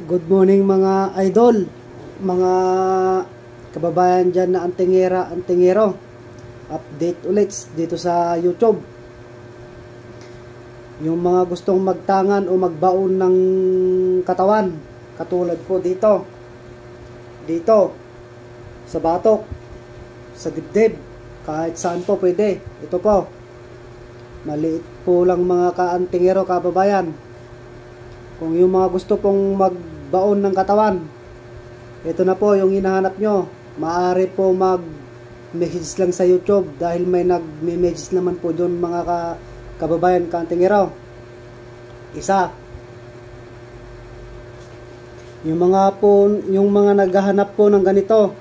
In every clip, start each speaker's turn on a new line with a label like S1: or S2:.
S1: Good morning mga idol, mga kababayan dyan na antingero. Update ulit dito sa YouTube. Yung mga gustong magtangan o magbaon ng katawan, katulad po dito sa batok, sa dibdib, kahit saan po pwede. Ito po, maliit po lang mga kaantingero, kababayan. Kung yung mga gusto pong magbaon ng katawan, ito na po yung hinahanap nyo. Maaari po mag-message lang sa YouTube dahil may nag-message naman po doon mga kababayan, kaantingero. Isa. Yung mga naghahanap po ng ganito.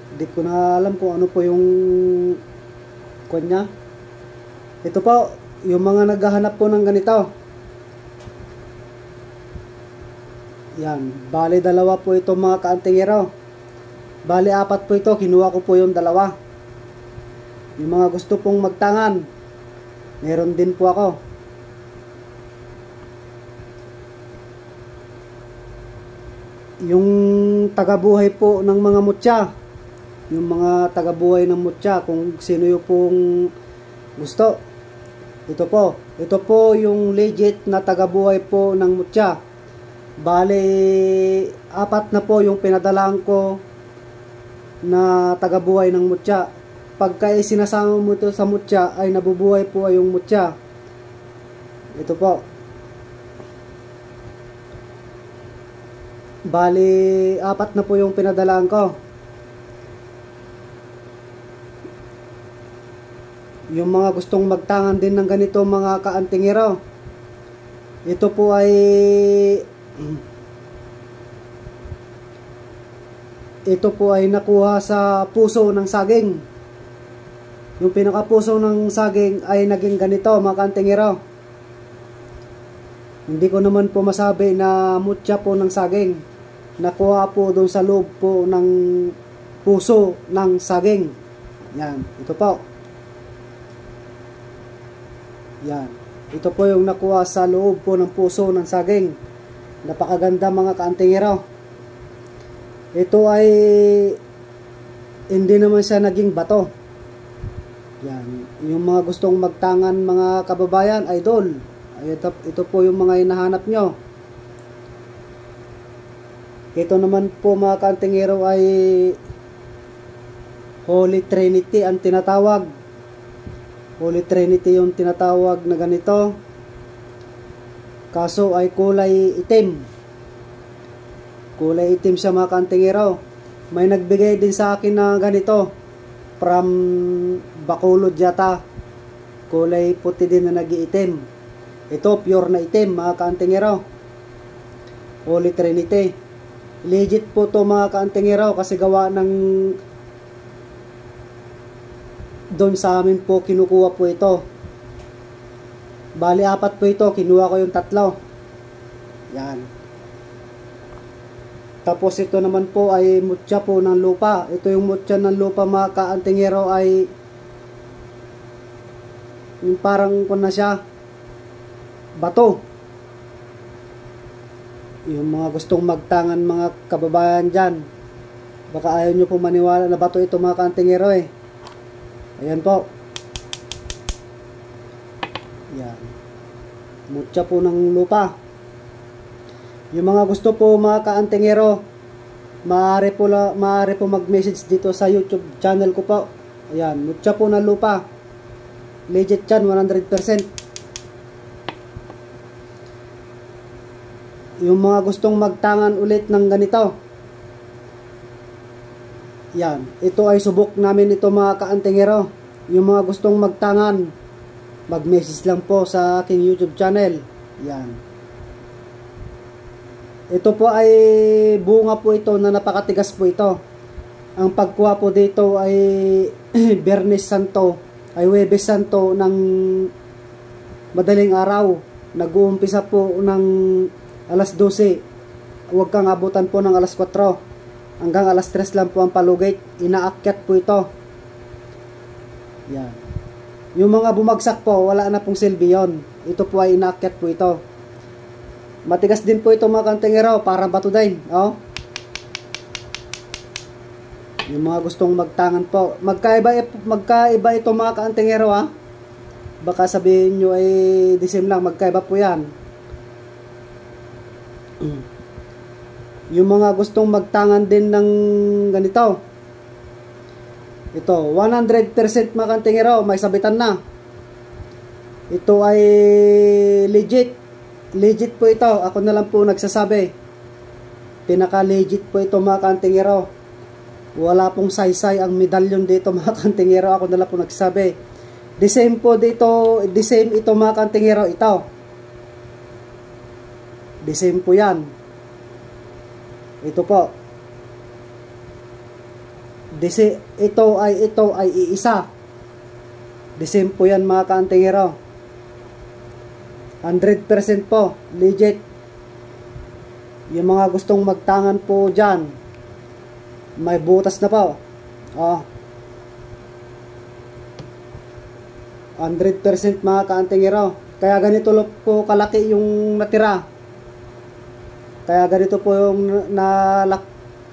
S1: Hindi ko na alam kung ano po yung kanya. Ito po, yung mga naghahanap po ng ganito. Yan, bali dalawa po ito mga kaantingero. Bali apat po ito, kinuha ko po yung dalawa. Yung mga gusto pong magtangan, meron din po ako. Yung tagabuhay po ng mga mutya, yung mga tagabuhay ng mutya, kung sino yung pong gusto. Ito po yung legit na tagabuhay po ng mutya. Bale, apat na po yung pinadalaan ko na tagabuhay ng mutya. Pagka sinasama mo ito sa mutya, ay nabubuhay po ay yung mutya. Ito po. Bale, apat na po yung pinadalaan ko. Yung mga gustong magtangan din ng ganito mga kaantingero, ito po ay nakuha sa puso ng saging. Yung pinakapuso ng saging ay naging ganito mga kaantingero. Hindi ko naman po masabi na mutya po ng saging. Nakuha po doon sa loob po ng puso ng saging. Yan, ito po. Yan. Ito po yung nakuha sa loob po ng puso ng saging. Napakaganda mga kaantingero. Ito ay hindi naman siya naging bato. Yan. Yung mga gustong magtangan mga kababayan, idol. Ito po yung mga hinahanap nyo. Ito naman po mga kaantingero ay Holy Trinity ang tinatawag. Holy Trinity yung tinatawag na ganito. Kaso ay kulay itim. Kulay itim siya mga kaantingero. May nagbigay din sa akin na ganito from Bacolod yata. Kulay puti din na nag-iitim. Ito pure na itim mga kaantingero. Holy Trinity. Legit po to mga kaantingero kasi gawa ng doon sa amin po kinukuha po ito. Bali apat po ito, kinuha ko yung tatlo. Yan. Tapos ito naman po ay mutya po ng lupa. Ito yung mutya ng lupa mga kaantingero ay yung parang kung na siya bato. Yung mga gustong magtangan mga kababayan dyan, baka ayaw nyo po maniwala na bato ito mga kaantingero eh. Ayan po. Yan. Mutya po ng lupa. Yung mga gusto po mga kaantingero, maaari po mag-message dito sa YouTube channel ko po. Ayan. Mutya po ng lupa. Legit yan, 100%. Yung mga gustong magtangan ulit ng ganito, yan, ito ay subok namin ito mga kaantingero. Yung mga gustong magtangan, mag-message lang po sa aking YouTube channel. Yan. Ito po ay bunga po ito na napakatigas po ito. Ang pagkuha po dito ay Biyernes Santo, ay Huwebes Santo ng madaling araw. Nag-uumpisa po ng alas 12. Huwag kang abutan po ng alas 4. Hanggang alas 3 lang po ang palugit. Inaakyat po ito. Yan. Yung mga bumagsak po, wala na pong silbi yun. Ito po ay inaakyat po ito. Matigas din po ito mga kantingero, parang bato din. Oh. Yung mga gustong magtangan po. Magkaiba ito mga kantingero ha. Baka sabihin nyo ay disim lang, magkaiba po yan. Yung mga gustong magtangan din ng ganito. Ito, 100% mga kantingero, may sabitan na. Ito ay legit. Legit po ito. Ako na lang po nagsasabi. Pinaka-legit po ito mga kantingero. Wala pong saysay ang medalyon dito mga kantingero. Ako na lang po nagsasabi. The same po dito. The same ito mga kantingero. Ito. The same po yan. Ito po. Ito ay iisa. The same po yan mga kantingero. 100% po. Legit. Yung mga gustong magtangan po dyan, may butas na po. Oh. 100% mga kantingero. Kaya ganito po kalaki yung natira. Kaya ganito po yung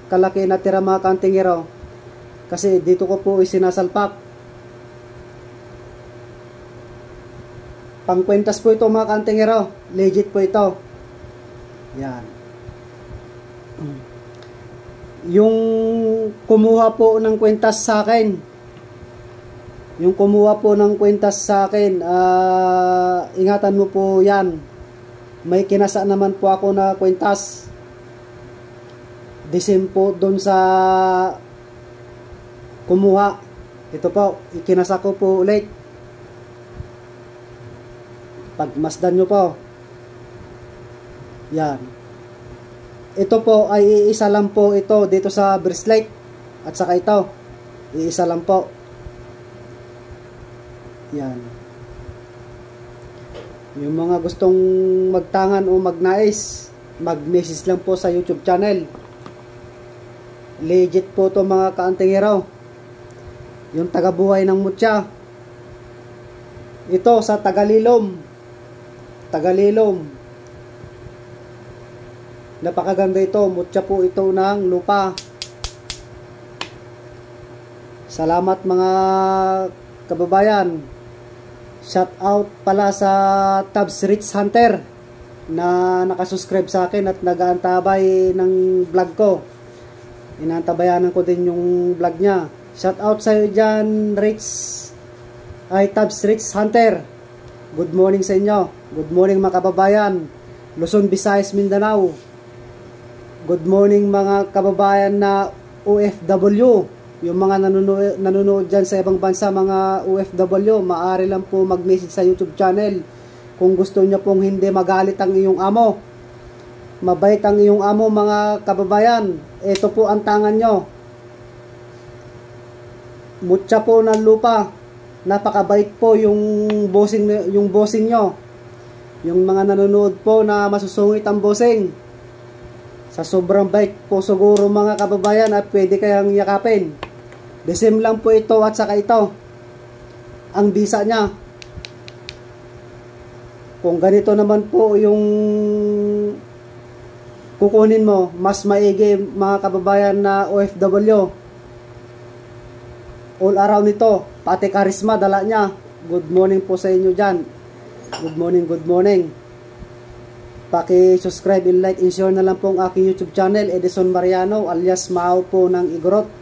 S1: kalaki natira mga kantingero. Kasi dito ko po isinasalpak. Pangkwentas po ito mga kantingero. Legit po ito. Yan. Yung kumuha po ng kwentas sa akin. Yung kumuha po ng kwentas sa akin. Ingatan mo po yan. May kinasa naman po ako na kwentas. Disim po doon sa kumuha. Ito po, ikinasa ko po ulit. Pagmasdan nyo po. Yan. Ito po ay iisa lang po ito dito sa bracelet. At saka ito. Iisa lang po. Yan. Yung mga gustong magtangan o magnais, mag-message lang po sa YouTube channel. Legit po to mga kaantingero. Yung tagabuhay ng mutya. Ito sa Tagalilom. Tagalilom. Napakaganda ito. Mutya po ito ng lupa. Salamat mga kababayan. Shout out pala sa Tabs Rich Hunter na nakasubscribe sa akin at nag-aantabay ng vlog ko. Inaantabayanan ko din yung vlog niya. Shout out sa iyo dyan, Tabs Rich Hunter. Good morning sa inyo. Good morning mga kababayan. Luzon, Visayas, Mindanao. Good morning mga kababayan na OFW. Yung mga nanonood dyan sa ibang bansa, mga OFW, maaari lang po mag-message sa YouTube channel. Kung gusto nyo pong hindi magalit ang iyong amo. Mabait ang iyong amo mga kababayan. Ito po ang tangan nyo. Mutya po ng lupa. Napakabait po yung bossing nyo. Yung mga nanonood po na masusungit ang bossing. Sa sobrang bait po siguro mga kababayan at pwede kayang yakapin. The same lang po ito at saka ito. Ang bisa niya. Kung ganito naman po yung kukunin mo, mas maigi mga kababayan na OFW. All around ito. Pati karisma dala niya. Good morning po sa inyo dyan. Good morning, good morning. Paki-subscribe and like and share na lang po ang aking YouTube channel, Edison Mariano alias Mao po ng Igorot.